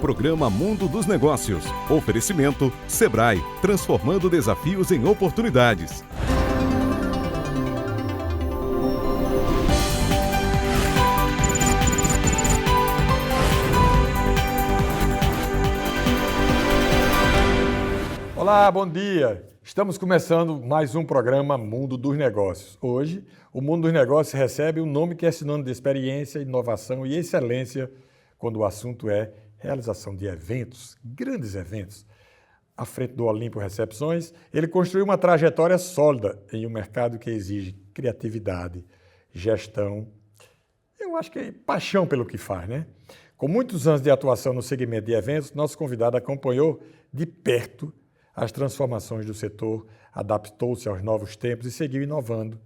Programa Mundo dos Negócios. Oferecimento Sebrae, transformando desafios em oportunidades. Olá, bom dia! Estamos começando mais um programa Mundo dos Negócios. Hoje, o Mundo dos Negócios recebe um nome que é sinônimo de experiência, inovação e excelência quando o assunto é realização de eventos, grandes eventos. À frente do Olimpo Recepções, ele construiu uma trajetória sólida em um mercado que exige criatividade, gestão, eu acho que é paixão pelo que faz, né? Com muitos anos de atuação no segmento de eventos, nosso convidado acompanhou de perto as transformações do setor, adaptou-se aos novos tempos e seguiu inovando.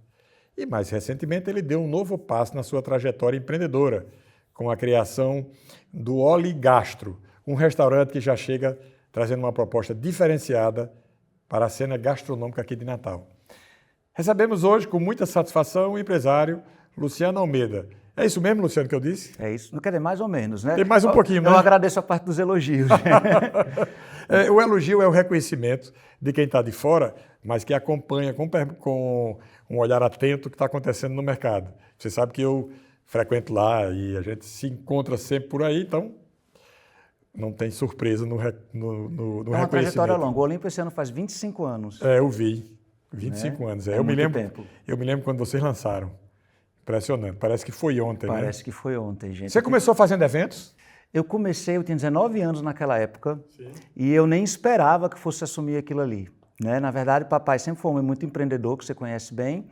E mais recentemente ele deu um novo passo na sua trajetória empreendedora, com a criação do Oligastro, um restaurante que já chega trazendo uma proposta diferenciada para a cena gastronômica aqui de Natal. Recebemos hoje com muita satisfação o empresário Luciano Almeida. É isso mesmo, Luciano, que eu disse? É isso, não quer dizer mais ou menos, né? Tem mais um pouquinho, né? Eu agradeço a parte dos elogios. O elogio é o reconhecimento de quem está de fora, mas que acompanha com um olhar atento o que está acontecendo no mercado. Você sabe que eu frequento lá e a gente se encontra sempre por aí, então não tem surpresa no reconhecimento. É uma trajetória longa. O Olimpo esse ano faz 25 anos. Eu vi. 25 anos. É eu me muito lembro. tempo. Eu me lembro quando vocês lançaram. Impressionante. Parece que foi ontem, né? Parece que foi ontem, gente. Você começou fazendo eventos? Eu tinha 19 anos naquela época. Sim. E eu nem esperava que fosse assumir aquilo ali, né? Na verdade, papai sempre foi um homem muito empreendedor, que você conhece bem.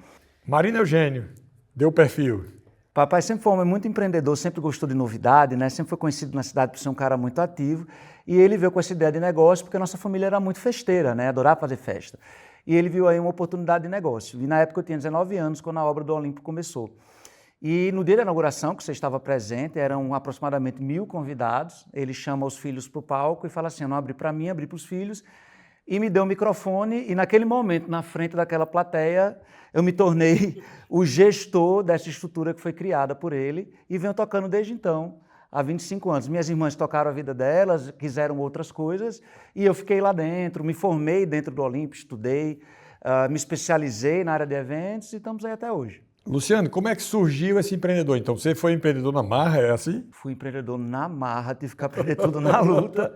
Marina Eugênio, deu o perfil. Papai sempre foi um homem muito empreendedor, sempre gostou de novidade, né? Sempre foi conhecido na cidade por ser um cara muito ativo. E ele veio com essa ideia de negócio porque a nossa família era muito festeira, né? Adorava fazer festa. E ele viu aí uma oportunidade de negócio. E na época eu tinha 19 anos, quando a obra do Olimpo começou. E no dia da inauguração, que você estava presente, eram aproximadamente 1.000 convidados. Ele chama os filhos para o palco e fala assim, eu não abri para mim, abri para os filhos. E me deu o microfone e naquele momento, na frente daquela plateia, eu me tornei o gestor dessa estrutura que foi criada por ele e venho tocando desde então, há 25 anos. Minhas irmãs tocaram a vida delas, quiseram outras coisas e eu fiquei lá dentro, me formei dentro do Olimpo, estudei, me especializei na área de eventos e estamos aí até hoje. Luciano, como é que surgiu esse empreendedor? Então, você foi empreendedor na marra, é assim? Fui empreendedor na marra, tive que aprender tudo na luta.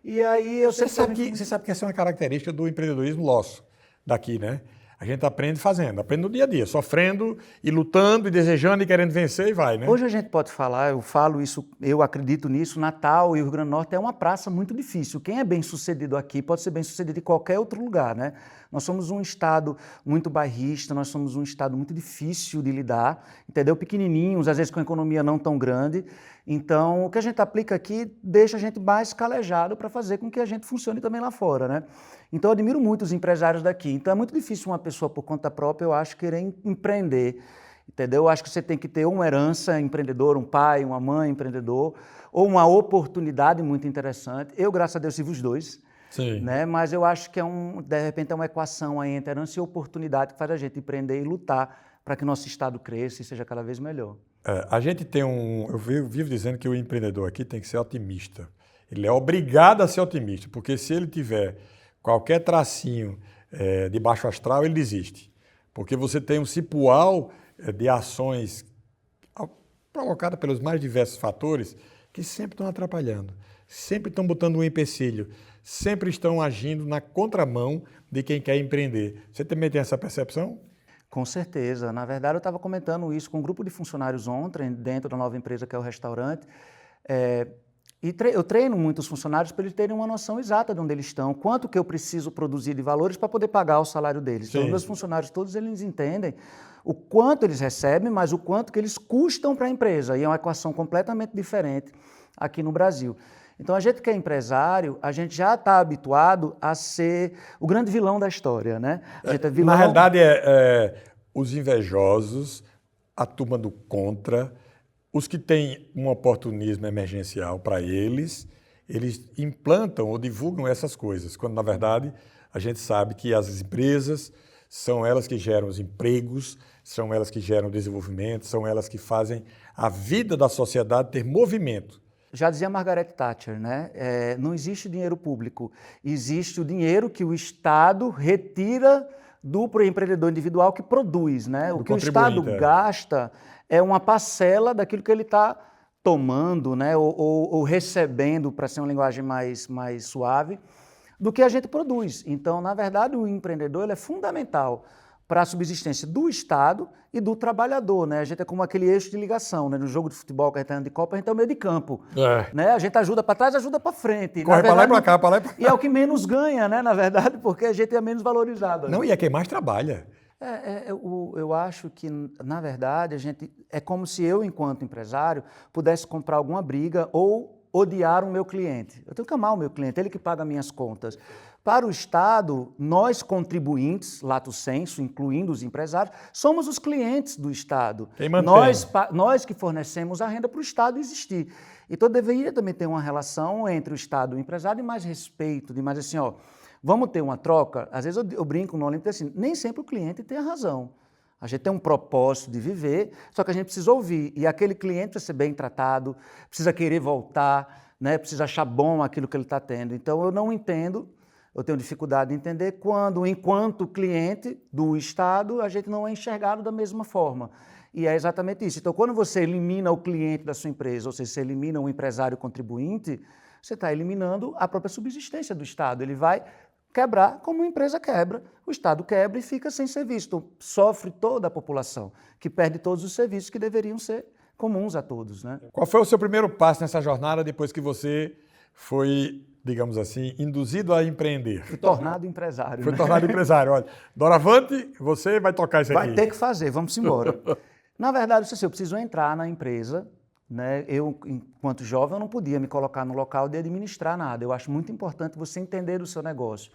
E aí Você sabe que essa é uma característica do empreendedorismo nosso, daqui, né? A gente aprende fazendo, aprende no dia a dia, sofrendo e lutando e desejando e querendo vencer e vai, né? Hoje a gente pode falar, eu falo isso, eu acredito nisso, Natal e o Rio Grande do Norte é uma praça muito difícil. Quem é bem sucedido aqui pode ser bem sucedido em qualquer outro lugar, né? Nós somos um estado muito bairrista, nós somos um estado muito difícil de lidar, entendeu? Pequenininhos, às vezes com economia não tão grande. Então, o que a gente aplica aqui deixa a gente mais calejado para fazer com que a gente funcione também lá fora, né? Então, eu admiro muito os empresários daqui. Então, é muito difícil uma pessoa por conta própria, eu acho, querer empreender, entendeu? Eu acho que você tem que ter uma herança empreendedora, um pai, uma mãe empreendedor, ou uma oportunidade muito interessante. Eu, graças a Deus, tive os dois. Sim. Né? Mas eu acho que de repente é uma equação aí entre herança e oportunidade que faz a gente empreender e lutar para que nosso estado cresça e seja cada vez melhor. A gente tem eu vivo dizendo que o empreendedor aqui tem que ser otimista. Ele é obrigado a ser otimista, porque se ele tiver qualquer tracinho de baixo astral, ele desiste. Porque você tem um cipual de ações provocadas pelos mais diversos fatores que sempre estão atrapalhando, sempre estão botando um empecilho, sempre estão agindo na contramão de quem quer empreender. Você também tem essa percepção? Com certeza. Na verdade, eu estava comentando isso com um grupo de funcionários ontem, dentro da nova empresa que é o restaurante. Eu treino muitos funcionários para eles terem uma noção exata de onde eles estão, quanto que eu preciso produzir de valores para poder pagar o salário deles. Sim. Então, meus funcionários todos eles entendem o quanto eles recebem, mas o quanto que eles custam para a empresa. E é uma equação completamente diferente aqui no Brasil. Então, a gente que é empresário, a gente já está habituado a ser o grande vilão da história, né? A gente é vilão... Na realidade, os invejosos, a turma do contra, os que têm um oportunismo emergencial para eles implantam ou divulgam essas coisas, quando, na verdade, a gente sabe que as empresas são elas que geram os empregos, são elas que geram o desenvolvimento, são elas que fazem a vida da sociedade ter movimento. já dizia Margaret Thatcher, né? Não existe dinheiro público, existe o dinheiro que o Estado retira do empreendedor individual que produz, né? O que o Estado gasta é uma parcela daquilo que ele está tomando, né? Ou recebendo, para ser uma linguagem mais suave, do que a gente produz. Então, na verdade, o empreendedor ele é fundamental para a subsistência do Estado e do trabalhador, né? A gente é como aquele eixo de ligação, né? No jogo de futebol que a gente está de Copa, a gente é o meio de campo, né? A gente ajuda para trás, ajuda para frente. Corre para lá e para cá, para lá e para cá. E é o que menos ganha, né? Na verdade, porque a gente é menos valorizado. Não, e é quem mais trabalha. Eu acho que, na verdade, é como se eu, enquanto empresário, pudesse comprar alguma briga ou odiar o meu cliente. Eu tenho que amar o meu cliente, ele que paga minhas contas. Para o Estado, nós contribuintes, lato sensu, incluindo os empresários, somos os clientes do Estado. Quem mantém? Nós que fornecemos a renda para o Estado existir. Então, deveria também ter uma relação entre o Estado e o empresário de mais respeito, de mais assim, ó, vamos ter uma troca? Às vezes eu brinco no Olímpico assim, nem sempre o cliente tem a razão. A gente tem um propósito de viver, só que a gente precisa ouvir. E aquele cliente precisa ser bem tratado, precisa querer voltar, né? Precisa achar bom aquilo que ele está tendo. Então, eu não entendo, eu tenho dificuldade de entender quando, enquanto cliente do Estado, a gente não é enxergado da mesma forma. E é exatamente isso. Então, quando você elimina o cliente da sua empresa, ou seja, você elimina o empresário contribuinte, você está eliminando a própria subsistência do Estado. Ele vai quebrar como uma empresa quebra, o Estado quebra e fica sem serviço. Então, sofre toda a população, que perde todos os serviços que deveriam ser comuns a todos, né? Qual foi o seu primeiro passo nessa jornada depois que você foi, digamos assim, induzido a empreender? Fui tornado empresário. Foi tornado empresário. Olha, Doravante, você vai tocar isso aqui. Vai ter que fazer, vamos embora. Na verdade, eu preciso entrar na empresa, né? Eu, enquanto jovem, eu não podia me colocar no local de administrar nada. Eu acho muito importante você entender o seu negócio.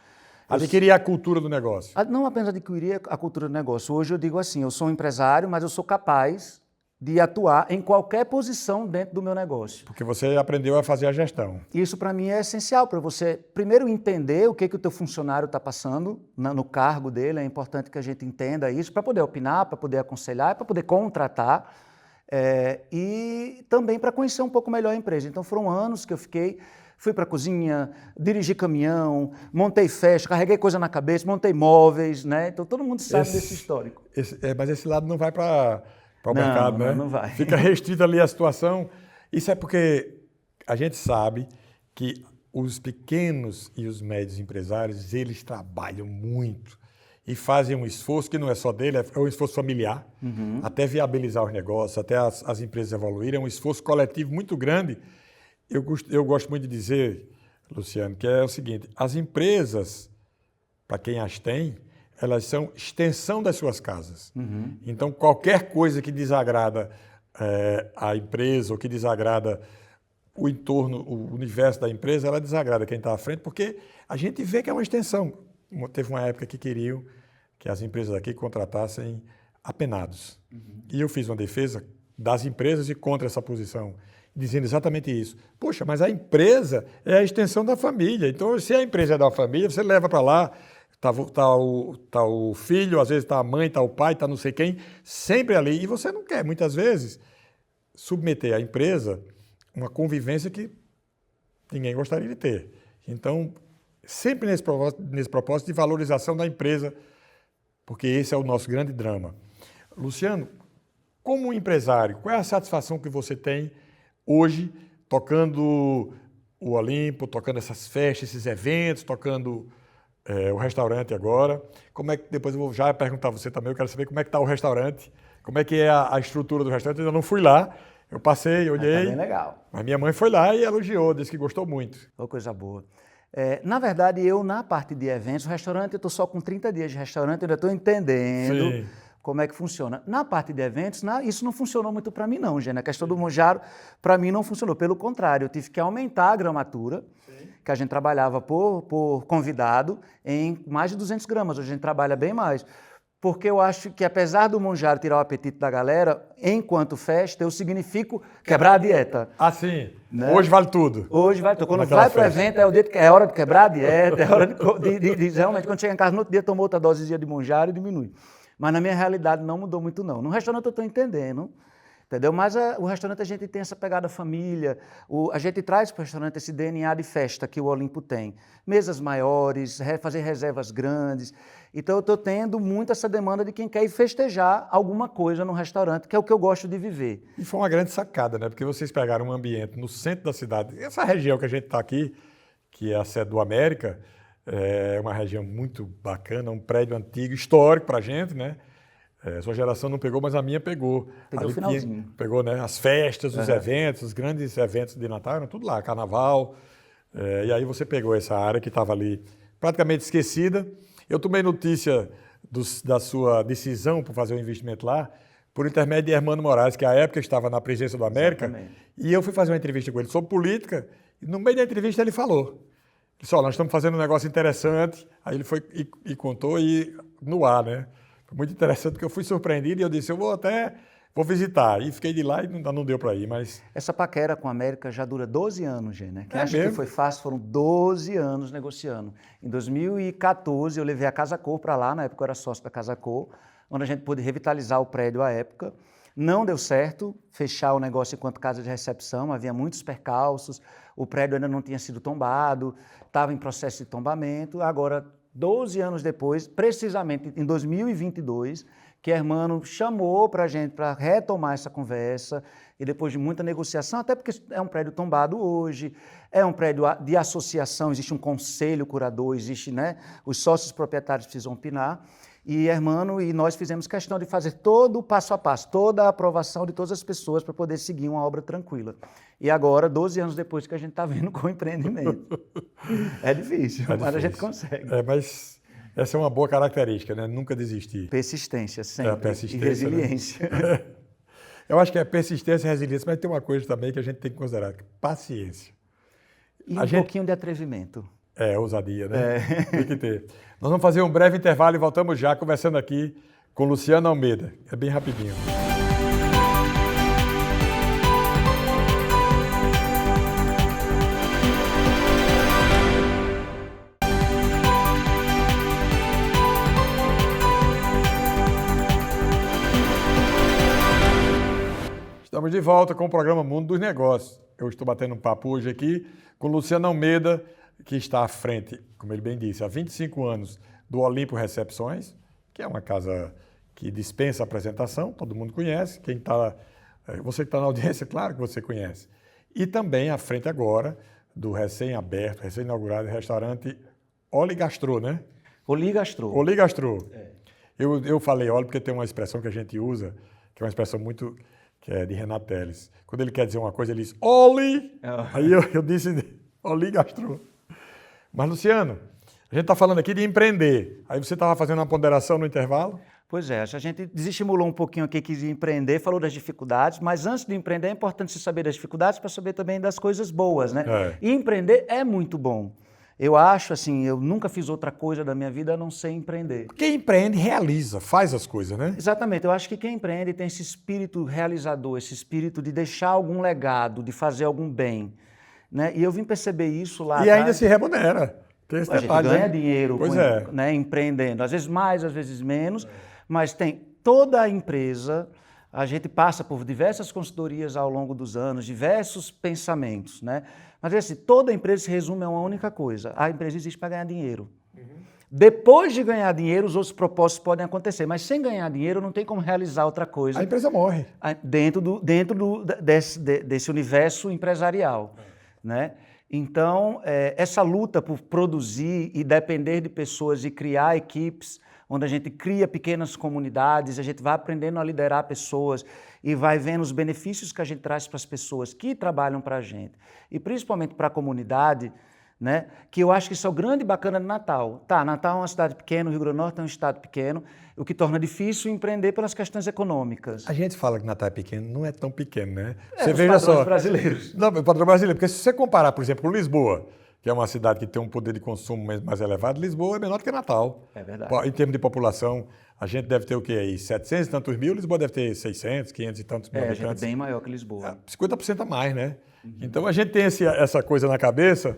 Adquirir a cultura do negócio. Não apenas adquirir a cultura do negócio. Hoje eu digo assim, eu sou um empresário, mas eu sou capaz de atuar em qualquer posição dentro do meu negócio. Porque você aprendeu a fazer a gestão. Isso para mim é essencial, para você primeiro entender o que o teu funcionário está passando no cargo dele. É importante que a gente entenda isso para poder opinar, para poder aconselhar, para poder contratar. E também para conhecer um pouco melhor a empresa. Então foram anos que eu fui para a cozinha, dirigi caminhão, montei festa, carreguei coisa na cabeça, montei móveis, né? Então todo mundo sabe desse histórico. Mas esse lado não vai para o mercado, né? Não vai. Fica restrita ali a situação. Isso é porque a gente sabe que os pequenos e os médios empresários, eles trabalham muito e fazem um esforço que não é só dele, é um esforço familiar, até viabilizar os negócios, até as empresas evoluírem, é um esforço coletivo muito grande. Eu gosto muito de dizer, Luciano, que é o seguinte, as empresas, para quem as tem, elas são extensão das suas casas. Então, qualquer coisa que desagrada a empresa ou que desagrada o entorno, o universo da empresa, ela desagrada quem está à frente, porque a gente vê que é uma extensão. Teve uma época que queriam que as empresas aqui contratassem apenados. E eu fiz uma defesa das empresas e contra essa posição, dizendo exatamente isso. Poxa, mas a empresa é a extensão da família. Então, se a empresa é da família, você leva para lá, tá o filho, às vezes está a mãe, está o pai, está não sei quem, sempre ali. E você não quer, muitas vezes, submeter a empresa a uma convivência que ninguém gostaria de ter. Então, sempre nesse propósito de valorização da empresa, porque esse é o nosso grande drama. Luciano, como empresário, qual é a satisfação que você tem hoje tocando o Olimpo, tocando essas festas, esses eventos, tocando o restaurante agora? Como é que, depois eu vou já perguntar a você também, eu quero saber como é que está o restaurante, como é que é a estrutura do restaurante. Eu ainda não fui lá, eu passei, olhei. Tá bem legal. Mas minha mãe foi lá e elogiou, disse que gostou muito. Oh, coisa boa. Na verdade, na parte de eventos, o restaurante, eu estou só com 30 dias de restaurante, eu ainda estou entendendo. Sim. Como é que funciona. Na parte de eventos, isso não funcionou muito para mim não, Gênero. A questão do Monjaro, para mim, não funcionou. Pelo contrário, eu tive que aumentar a gramatura, que a gente trabalhava por convidado, em mais de 200 gramas. Hoje a gente trabalha bem mais. Porque eu acho que, apesar do Monjaro tirar o apetite da galera, enquanto festa, eu significo quebrar a dieta. Ah, sim. Né? Hoje vale tudo. Hoje vale tudo. Quando vai para o evento, é hora de quebrar a dieta, é hora de realmente, quando chega em casa no outro dia, tomou outra dosezinha de Monjaro e diminui. Mas na minha realidade não mudou muito não. No restaurante eu estou entendendo, entendeu? Mas o restaurante a gente tem essa pegada família, a gente traz para o restaurante esse DNA de festa que o Olimpo tem. Mesas maiores, fazer reservas grandes. Então eu estou tendo muito essa demanda de quem quer ir festejar alguma coisa no restaurante, que é o que eu gosto de viver. E foi uma grande sacada, né? Porque vocês pegaram um ambiente no centro da cidade. Essa região que a gente está aqui, que é a sede do América, é uma região muito bacana, um prédio antigo, histórico para a gente, né? Sua geração não pegou, mas a minha pegou. Peguei o finalzinho. Pegou, né? As festas, os eventos, os grandes eventos de Natal, eram tudo lá, carnaval. E aí você pegou essa área que estava ali praticamente esquecida. Eu tomei notícia da sua decisão por fazer um investimento lá por intermédio de Hermano Moraes, que à época estava na presidência do América. Exatamente. E eu fui fazer uma entrevista com ele sobre política, e no meio da entrevista ele falou. Ele disse, nós estamos fazendo um negócio interessante. Aí ele foi e contou no ar, né? Foi muito interessante, porque eu fui surpreendido e eu disse, vou visitar. E fiquei de lá e não deu para ir, mas... Essa paquera com a América já dura 12 anos, gente, né? Quem acha mesmo? que foi fácil, foram 12 anos negociando. Em 2014, eu levei a Casa Cor para lá, na época eu era sócio da Casa Cor, onde a gente pôde revitalizar o prédio à época. Não deu certo fechar o negócio enquanto casa de recepção, havia muitos percalços, o prédio ainda não tinha sido tombado, estava em processo de tombamento. Agora, 12 anos depois, precisamente em 2022, que Hermano chamou para a gente para retomar essa conversa, e depois de muita negociação, até porque é um prédio tombado hoje, é um prédio de associação, existe um conselho curador, existe, né, os sócios proprietários precisam opinar, e Hermano e nós fizemos questão de fazer todo o passo a passo, toda a aprovação de todas as pessoas para poder seguir uma obra tranquila. E agora, 12 anos depois que a gente está vindo com o empreendimento. É difícil, mas a gente consegue. Mas essa é uma boa característica, né? Nunca desistir. Persistência, sempre. Persistência, e resiliência. Né? Eu acho que é persistência e resiliência, mas tem uma coisa também que a gente tem que considerar, paciência. E pouquinho de atrevimento. Ousadia, né? Tem que ter. Nós vamos fazer um breve intervalo e voltamos já conversando aqui com Luciano Almeida. É bem rapidinho. Estamos de volta com o programa Mundo dos Negócios. Eu estou batendo um papo hoje aqui com Luciano Almeida, que está à frente, como ele bem disse, há 25 anos do Olimpo Recepções, que é uma casa que dispensa apresentação, todo mundo conhece. Você que está na audiência, claro que você conhece. E também à frente agora do recém-aberto, recém-inaugurado restaurante Oligastro, né? Oligastro. Oligastro. Eu falei Oli porque tem uma expressão que a gente usa, que é uma expressão que é de Renato Teles. Quando ele quer dizer uma coisa, ele diz Oli! Aí eu disse Oligastro. Mas, Luciano, a gente está falando aqui de empreender. Aí você estava fazendo uma ponderação no intervalo? Pois é, a gente desestimulou um pouquinho aqui que de empreender, falou das dificuldades, mas antes de empreender é importante se saber das dificuldades para saber também das coisas boas, né? E empreender é muito bom. Eu acho, assim, eu nunca fiz outra coisa da minha vida a não ser empreender. Quem empreende realiza, faz as coisas, né? Exatamente. Eu acho que quem empreende tem esse espírito realizador, esse espírito de deixar algum legado, de fazer algum bem, né? E eu vim perceber isso lá atrás. E ainda se remunera. Tem esse detalhe, a gente ganha dinheiro né, empreendendo, às vezes mais, às vezes menos, mas tem toda a empresa, a gente passa por diversas consultorias ao longo dos anos, diversos pensamentos, né? Mas assim, toda empresa se resume a uma única coisa: a empresa existe para ganhar dinheiro. Depois de ganhar dinheiro, os outros propósitos podem acontecer, mas sem ganhar dinheiro não tem como realizar outra coisa. A empresa morre. Dentro desse universo empresarial, né? Então, essa luta por produzir e depender de pessoas e criar equipes, onde a gente cria pequenas comunidades, a gente vai aprendendo a liderar pessoas e vai vendo os benefícios que a gente traz para as pessoas que trabalham para a gente. E principalmente para a comunidade, né? Que eu acho que isso é o grande bacana de Natal. Tá, Natal é uma cidade pequena, o Rio Grande do Norte é um estado pequeno, o que torna difícil empreender pelas questões econômicas. A gente fala que Natal é pequeno, não é tão pequeno, né? Você veja só. Brasileiros. Não, padrão brasileiro, porque se você comparar, por exemplo, com Lisboa, que é uma cidade que tem um poder de consumo mais elevado, Lisboa é menor do que Natal. É verdade. Em termos de população, a gente deve ter o quê aí? 700 e tantos mil, Lisboa deve ter 600, 500 e tantos mil habitantes. A gente é bem maior que Lisboa. 50% a mais, né? Então a gente tem essa coisa na cabeça,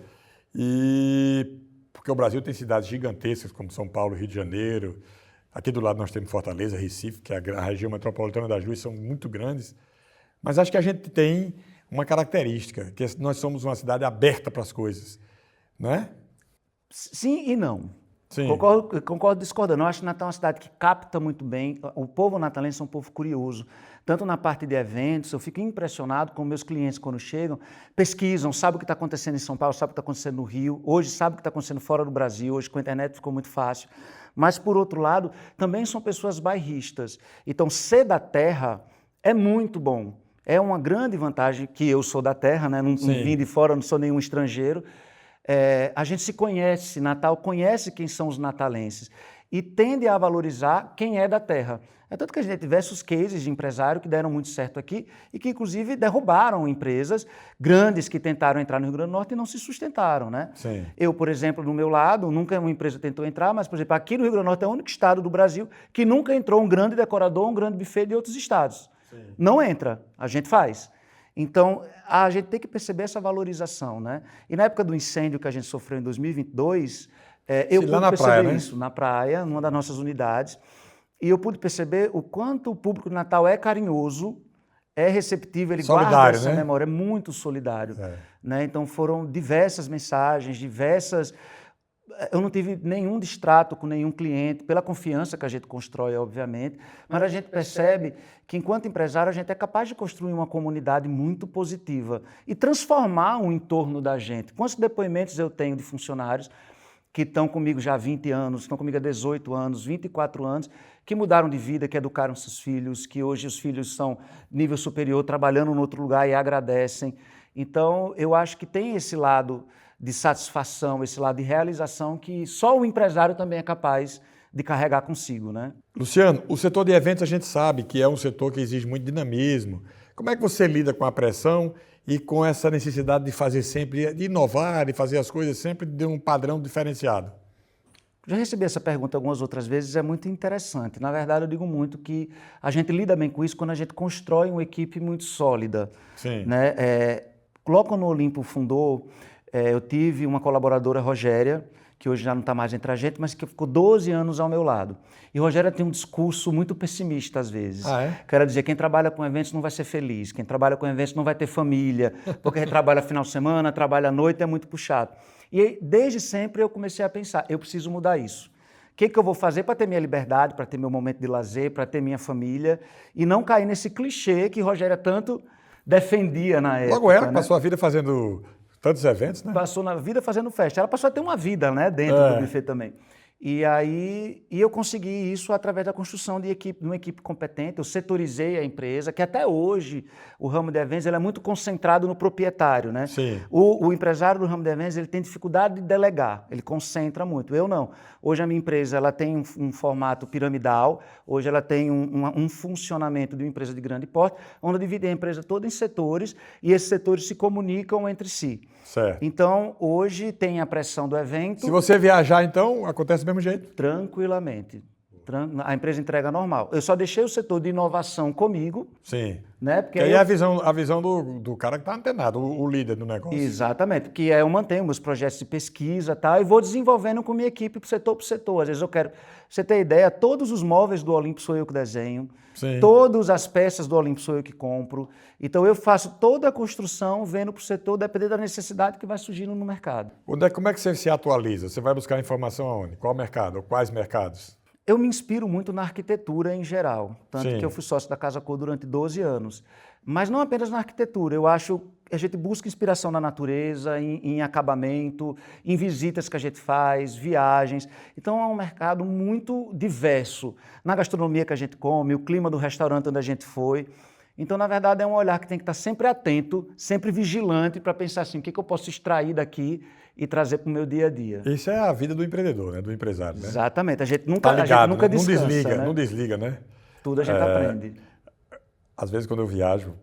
porque o Brasil tem cidades gigantescas, como São Paulo, Rio de Janeiro. Aqui do lado nós temos Fortaleza, Recife, que é a região metropolitana das duas, são muito grandes. Mas acho que a gente tem uma característica, que nós somos uma cidade aberta para as coisas, não é? Sim e não. Sim. Concordo discordando. Eu acho que Natal é uma cidade que capta muito bem. O povo natalense é um povo curioso. Tanto na parte de eventos, eu fico impressionado com meus clientes quando chegam, pesquisam, sabem o que está acontecendo em São Paulo, sabem o que está acontecendo no Rio, hoje sabem o que está acontecendo fora do Brasil, hoje com a internet ficou muito fácil. Mas, por outro lado, também são pessoas bairristas. Então, ser da terra é muito bom. É uma grande vantagem que eu sou da terra, né? Não vim de fora, não sou nenhum estrangeiro. A gente se conhece, Natal conhece quem são os natalenses e tende a valorizar quem é da terra. É tanto que a gente tem diversos cases de empresário que deram muito certo aqui e que, inclusive, derrubaram empresas grandes que tentaram entrar no Rio Grande do Norte e não se sustentaram, né? Sim. Eu, por exemplo, no meu lado, nunca uma empresa tentou entrar, mas, por exemplo, aqui no Rio Grande do Norte é o único estado do Brasil que nunca entrou um grande decorador, um grande buffet de outros estados. Sim. Não entra, a gente faz. Então, a gente tem que perceber essa valorização, né? E na época do incêndio que a gente sofreu em 2022, eu pude perceber isso na praia, numa das nossas unidades, e eu pude perceber o quanto o público de Natal é carinhoso, é receptivo, ele guarda essa memória, é muito solidário. Né? Então, foram diversas mensagens, Eu não tive nenhum distrato com nenhum cliente, pela confiança que a gente constrói, obviamente, mas a gente percebe que, enquanto empresário, a gente é capaz de construir uma comunidade muito positiva e transformar o entorno da gente. Quantos depoimentos eu tenho de funcionários que estão comigo já há 20 anos, estão comigo há 18 anos, 24 anos, que mudaram de vida, que educaram seus filhos, que hoje os filhos são nível superior, trabalhando em outro lugar e agradecem. Então, eu acho que tem esse lado de satisfação, esse lado de realização que só o empresário também é capaz de carregar consigo, né? Luciano, o setor de eventos a gente sabe que é um setor que exige muito dinamismo. Como é que você lida com a pressão e com essa necessidade de fazer sempre, de inovar, de fazer as coisas sempre de um padrão diferenciado? Já recebi essa pergunta algumas outras vezes, é muito interessante. Na verdade, eu digo muito que a gente lida bem com isso quando a gente constrói uma equipe muito sólida. Sim. Né? Logo quando o Olimpo fundou, eu tive uma colaboradora, Rogéria, que hoje já não está mais entre a gente, mas que ficou 12 anos ao meu lado. E Rogéria tem um discurso muito pessimista às vezes. Quero dizer, quem trabalha com eventos não vai ser feliz, quem trabalha com eventos não vai ter família, porque trabalha final de semana, trabalha à noite, é muito puxado. E aí, desde sempre eu comecei a pensar, eu preciso mudar isso. O que eu vou fazer para ter minha liberdade, para ter meu momento de lazer, para ter minha família, e não cair nesse clichê que Rogéria tanto defendia na época. Logo ela que passou a vida fazendo tantos eventos, né? Passou na vida fazendo festa. Ela passou a ter uma vida, né, dentro do buffet também. E aí eu consegui isso através da construção de uma equipe competente. Eu setorizei a empresa, que até hoje o ramo de eventos ele é muito concentrado no proprietário, né? Sim. O empresário do ramo de eventos ele tem dificuldade de delegar, ele concentra muito. Eu não. Hoje a minha empresa ela tem um formato piramidal, hoje ela tem um funcionamento de uma empresa de grande porte, onde eu dividi a empresa toda em setores e esses setores se comunicam entre si. Certo. Então, hoje tem a pressão do evento. Se você viajar, então, acontece do mesmo jeito? Tranquilamente. A empresa entrega normal. Eu só deixei o setor de inovação comigo. Sim. Né? Porque aí a visão do cara que está antenado, o líder do negócio. Exatamente. Porque eu mantenho meus projetos de pesquisa e vou desenvolvendo com minha equipe por setor. Às vezes eu quero... Você ter ideia, todos os móveis do Olimpo sou eu que desenho. Sim. Todas as peças do Olimpo sou eu que compro. Então eu faço toda a construção vendo para o setor, dependendo da necessidade que vai surgindo no mercado. Como é que você se atualiza? Você vai buscar informação aonde? Qual mercado? Ou quais mercados? Eu me inspiro muito na arquitetura em geral, tanto Sim. que eu fui sócio da Casa Cor durante 12 anos. Mas não apenas na arquitetura, eu acho que a gente busca inspiração na natureza, em acabamento, em visitas que a gente faz, viagens. Então é um mercado muito diverso. Na gastronomia que a gente come, o clima do restaurante onde a gente foi. Então, na verdade, é um olhar que tem que estar sempre atento, sempre vigilante para pensar assim, o que eu posso extrair daqui e trazer para o meu dia a dia. Isso é a vida do empreendedor, né? Do empresário, né? Exatamente. A gente nunca, ligado, a gente nunca né? descansa. Não desliga, né? Tudo a gente aprende. Às vezes, quando eu viajo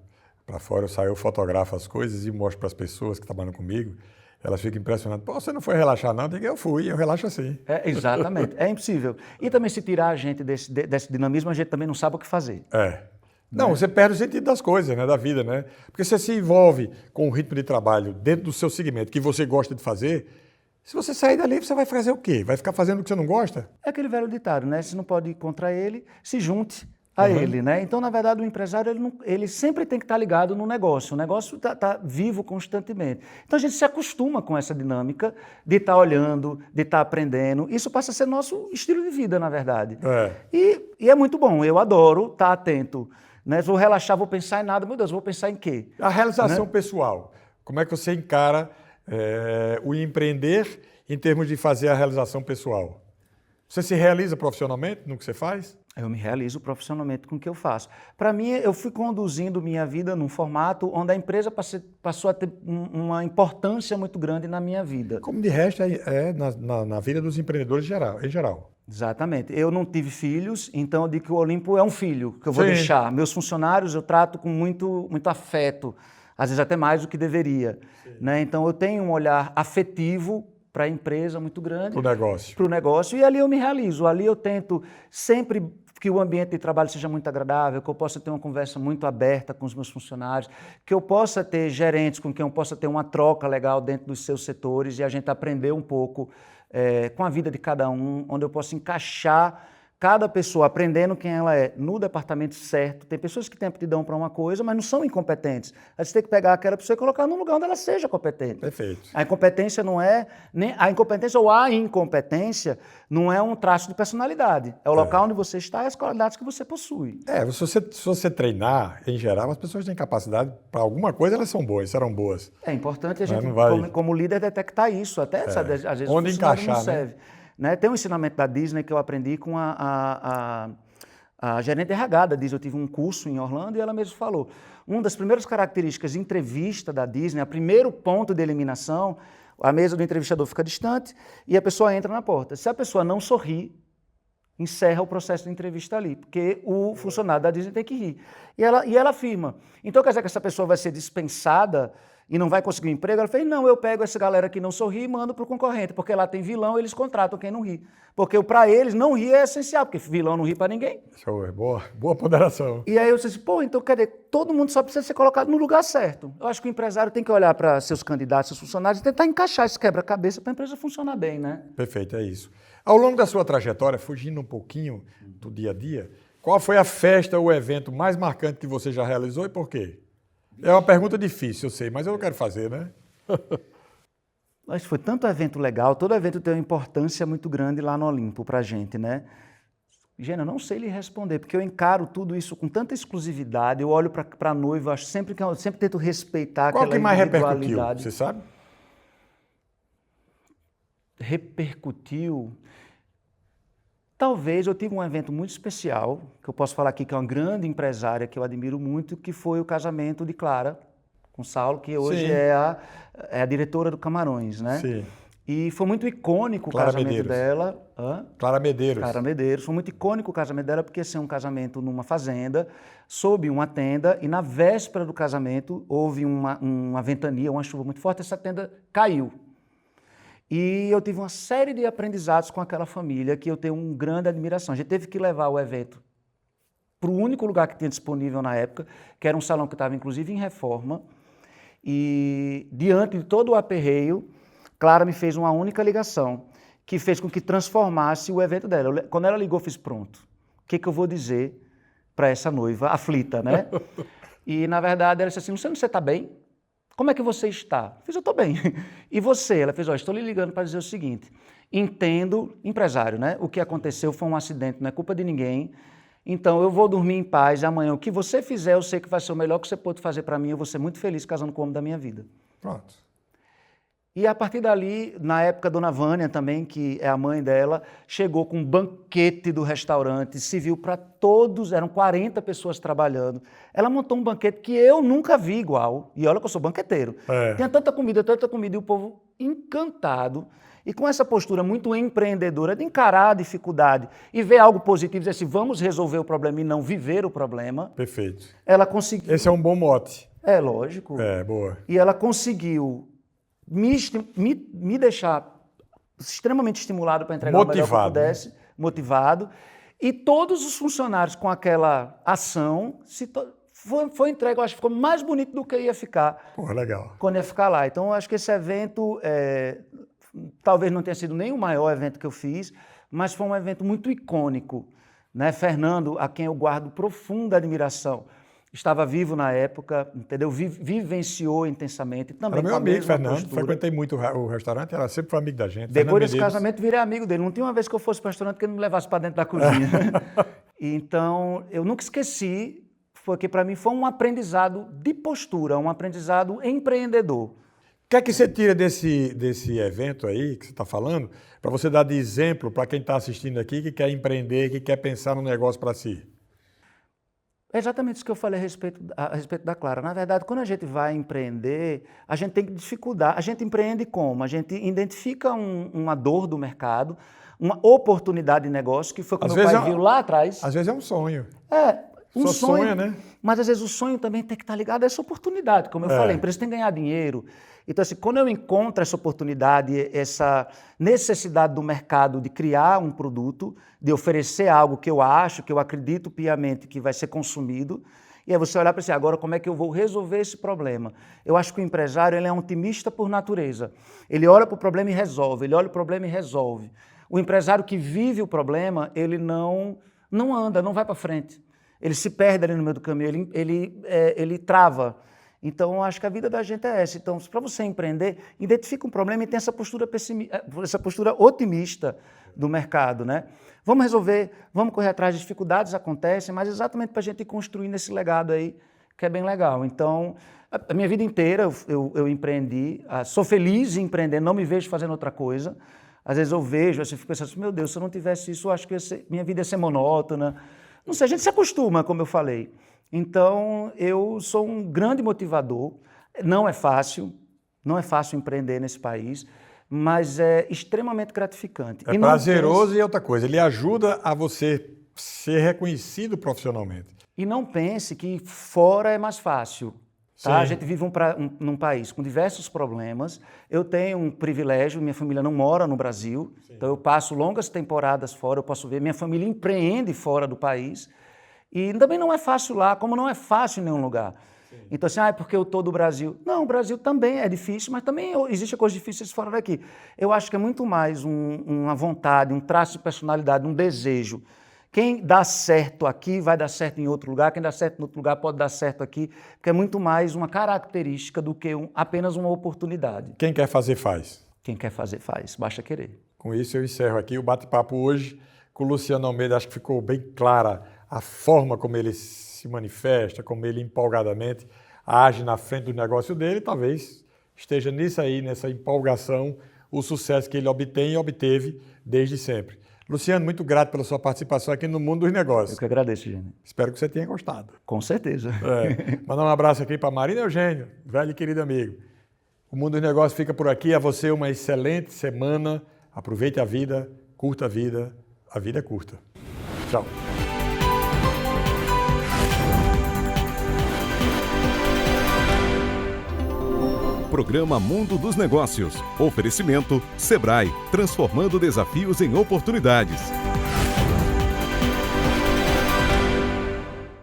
para fora, eu fotografo as coisas e mostro para as pessoas que trabalham comigo. Elas ficam impressionadas. Pô, você não foi relaxar, não? Eu digo, eu fui, eu relaxo assim. Exatamente. É impossível. E também, se tirar a gente desse dinamismo, a gente também não sabe o que fazer. Não, você perde o sentido das coisas, né, da vida, né? Porque você se envolve com um ritmo de trabalho dentro do seu segmento que você gosta de fazer. Se você sair dali, você vai fazer o quê? Vai ficar fazendo o que você não gosta? É aquele velho ditado, né? Se não pode ir contra ele, se junte. a ele, né? Então, na verdade, o empresário ele sempre tem que estar ligado no negócio. O negócio está vivo constantemente. Então, a gente se acostuma com essa dinâmica de estar olhando, de estar aprendendo. Isso passa a ser nosso estilo de vida, na verdade. E é muito bom. Eu adoro estar atento. Né? Vou relaxar, vou pensar em nada. Meu Deus, vou pensar em quê? A realização pessoal. Como é que você encara o empreender em termos de fazer a realização pessoal? Você se realiza profissionalmente no que você faz? Eu me realizo profissionalmente com o que eu faço. Para mim, eu fui conduzindo minha vida num formato onde a empresa passou a ter uma importância muito grande na minha vida. Como de resto na vida dos empreendedores em geral. Exatamente. Eu não tive filhos, então eu digo que o Olimpo é um filho que eu vou deixar. Meus funcionários eu trato com muito afeto, às vezes até mais do que deveria. Né? Então eu tenho um olhar afetivo para a empresa muito grande. Para o negócio. Para o negócio. E ali eu me realizo. Ali eu tento sempre que o ambiente de trabalho seja muito agradável, que eu possa ter uma conversa muito aberta com os meus funcionários, que eu possa ter gerentes com quem eu possa ter uma troca legal dentro dos seus setores e a gente aprender um pouco com a vida de cada um, onde eu possa encaixar cada pessoa aprendendo quem ela é no departamento certo. Tem pessoas que têm aptidão para uma coisa, mas não são incompetentes. A gente tem que pegar aquela pessoa e colocar num lugar onde ela seja competente. Perfeito. A incompetência não é... A incompetência ou a incompetência não é um traço de personalidade. É o local onde você está e as qualidades que você possui. Se você treinar, em geral, as pessoas têm capacidade para alguma coisa, elas são boas, serão boas. É importante a gente, como líder, detectar isso. Até, sabe, às vezes onde o encaixar, não serve. Né? Tem um ensinamento da Disney que eu aprendi com a gerente de RH da Disney. Eu tive um curso em Orlando e ela mesma falou. Uma das primeiras características de entrevista da Disney, o primeiro ponto de eliminação, a mesa do entrevistador fica distante e a pessoa entra na porta. Se a pessoa não sorrir, encerra o processo de entrevista ali, porque o funcionário da Disney tem que rir. E ela afirma. Então quer dizer que essa pessoa vai ser dispensada e não vai conseguir um emprego? Ela fez, não, eu pego essa galera que não sorri e mando para o concorrente, porque lá tem vilão, eles contratam quem não ri. Porque para eles não rir é essencial, porque vilão não ri para ninguém. Show, boa ponderação. E aí eu disse, então quer dizer, todo mundo só precisa ser colocado no lugar certo. Eu acho que o empresário tem que olhar para seus candidatos, seus funcionários e tentar encaixar esse quebra-cabeça para a empresa funcionar bem, né? Perfeito, é isso. Ao longo da sua trajetória, fugindo um pouquinho do dia a dia, qual foi a festa ou evento mais marcante que você já realizou e por quê? É uma pergunta difícil, eu sei, mas eu quero fazer, né? Mas foi tanto evento legal, todo evento tem uma importância muito grande lá no Olimpo pra gente, né? Gênia, eu não sei lhe responder, porque eu encaro tudo isso com tanta exclusividade, eu olho para a noiva, eu sempre tento respeitar qual aquela que mais individualidade. Repercutiu, você sabe? Repercutiu... Talvez eu tive um evento muito especial, que eu posso falar aqui, que é uma grande empresária que eu admiro muito, que foi o casamento de Clara com Saulo, que hoje é a diretora do Camarões, né? Sim. E foi muito icônico o casamento dela. Clara Medeiros. Clara Medeiros. Foi muito icônico o casamento dela, porque ia ser um casamento numa fazenda, sob uma tenda, e na véspera do casamento houve uma ventania, uma chuva muito forte, essa tenda caiu. E eu tive uma série de aprendizados com aquela família que eu tenho uma grande admiração. A gente teve que levar o evento para o único lugar que tinha disponível na época, que era um salão que estava inclusive em reforma. E diante de todo o aperreio, Clara me fez uma única ligação, que fez com que transformasse o evento dela. Quando ela ligou, eu fiz, pronto, o que eu vou dizer para essa noiva aflita, né? E na verdade ela disse assim, você está bem? Como é que você está? Eu fiz, eu estou bem. E você? Ela fez, estou lhe ligando para dizer o seguinte, entendo, empresário, né? O que aconteceu foi um acidente, não é culpa de ninguém, então eu vou dormir em paz, amanhã o que você fizer, eu sei que vai ser o melhor que você pode fazer para mim, eu vou ser muito feliz casando com o homem da minha vida. Pronto. E a partir dali, na época, Dona Vânia também, que é a mãe dela, chegou com um banquete do restaurante, serviu para todos, eram 40 pessoas trabalhando. Ela montou um banquete que eu nunca vi igual, e olha que eu sou banqueteiro. Tinha tanta comida, e o povo encantado, e com essa postura muito empreendedora de encarar a dificuldade e ver algo positivo, dizer assim, vamos resolver o problema e não viver o problema. Perfeito. Ela conseguiu... Esse é um bom mote. É, lógico. É, boa. E ela conseguiu me deixar extremamente estimulado para entregar o melhor que eu pudesse, motivado. E todos os funcionários com aquela ação foi entregue, eu acho que ficou mais bonito do que ia ficar. Pô, legal. Quando ia ficar lá. Então, eu acho que esse evento, talvez não tenha sido nem o maior evento que eu fiz, mas foi um evento muito icônico né? Fernando, a quem eu guardo profunda admiração, estava vivo na época, entendeu? Vivenciou intensamente. Também era meu amigo, Fernando. Frequentei muito o restaurante, era sempre foi amigo da gente. Depois desse casamento, virei amigo dele. Não tinha uma vez que eu fosse para o restaurante que ele não me levasse para dentro da cozinha. Então, eu nunca esqueci, porque para mim foi um aprendizado de postura, um aprendizado empreendedor. O que é que você tira desse evento aí que você está falando, para você dar de exemplo para quem está assistindo aqui, que quer empreender, que quer pensar no negócio para si? É exatamente isso que eu falei a respeito da Clara. Na verdade, quando a gente vai empreender, a gente tem que dificuldade. A gente empreende como? A gente identifica uma dor do mercado, uma oportunidade de negócio, que foi como meu pai viu lá atrás. Às vezes é um sonho. Um Só sonho, sonha, né? Mas às vezes o sonho também tem que estar ligado a essa oportunidade. Como eu falei, a empresa tem que ganhar dinheiro. Então, assim, quando eu encontro essa oportunidade, essa necessidade do mercado de criar um produto, de oferecer algo que eu acho, que eu acredito piamente que vai ser consumido, e aí você olhar para assim, agora como é que eu vou resolver esse problema? Eu acho que o empresário ele é um otimista por natureza. Ele olha para o problema e resolve, ele olha o problema e resolve. O empresário que vive o problema, ele não anda, não vai para frente. Ele se perde ali no meio do caminho, ele trava. Então, eu acho que a vida da gente é essa. Então, para você empreender, identifica um problema e tem essa postura otimista do mercado, né? Vamos resolver, vamos correr atrás, as dificuldades acontecem, mas exatamente para a gente ir construindo esse legado aí, que é bem legal. Então, a minha vida inteira eu empreendi, sou feliz em empreender, não me vejo fazendo outra coisa. Às vezes eu vejo, assim, fico pensando assim, meu Deus, se eu não tivesse isso, eu acho que minha vida ia ser monótona. Não sei, a gente se acostuma, como eu falei. Então, eu sou um grande motivador. Não é fácil empreender nesse país, mas é extremamente gratificante. É prazeroso e outra coisa, ele ajuda a você ser reconhecido profissionalmente. E não pense que fora é mais fácil. Tá? A gente vive num país com diversos problemas. Eu tenho um privilégio, minha família não mora no Brasil, então eu passo longas temporadas fora, eu posso ver, minha família empreende fora do país. E também não é fácil lá, como não é fácil em nenhum lugar. Sim. Então, assim, é porque eu estou do Brasil. Não, o Brasil também é difícil, mas também existem coisas difíceis fora daqui. Eu acho que é muito mais uma vontade, um traço de personalidade, um desejo. Quem dá certo aqui vai dar certo em outro lugar, quem dá certo em outro lugar pode dar certo aqui, porque é muito mais uma característica do que apenas uma oportunidade. Quem quer fazer, faz. Quem quer fazer, faz. Basta querer. Com isso, eu encerro aqui o bate-papo hoje com o Luciano Almeida. Acho que ficou bem clara a forma como ele se manifesta, como ele empolgadamente age na frente do negócio dele. Talvez esteja nisso aí, nessa empolgação, o sucesso que ele obtém e obteve desde sempre. Luciano, muito grato pela sua participação aqui no Mundo dos Negócios. Eu que agradeço, Gênio. Espero que você tenha gostado. Com certeza. Mandar um abraço aqui para Marina Eugênio, velho e querido amigo. O Mundo dos Negócios fica por aqui. A você uma excelente semana. Aproveite a vida, curta a vida é curta. Tchau. Programa Mundo dos Negócios. Oferecimento Sebrae, transformando desafios em oportunidades.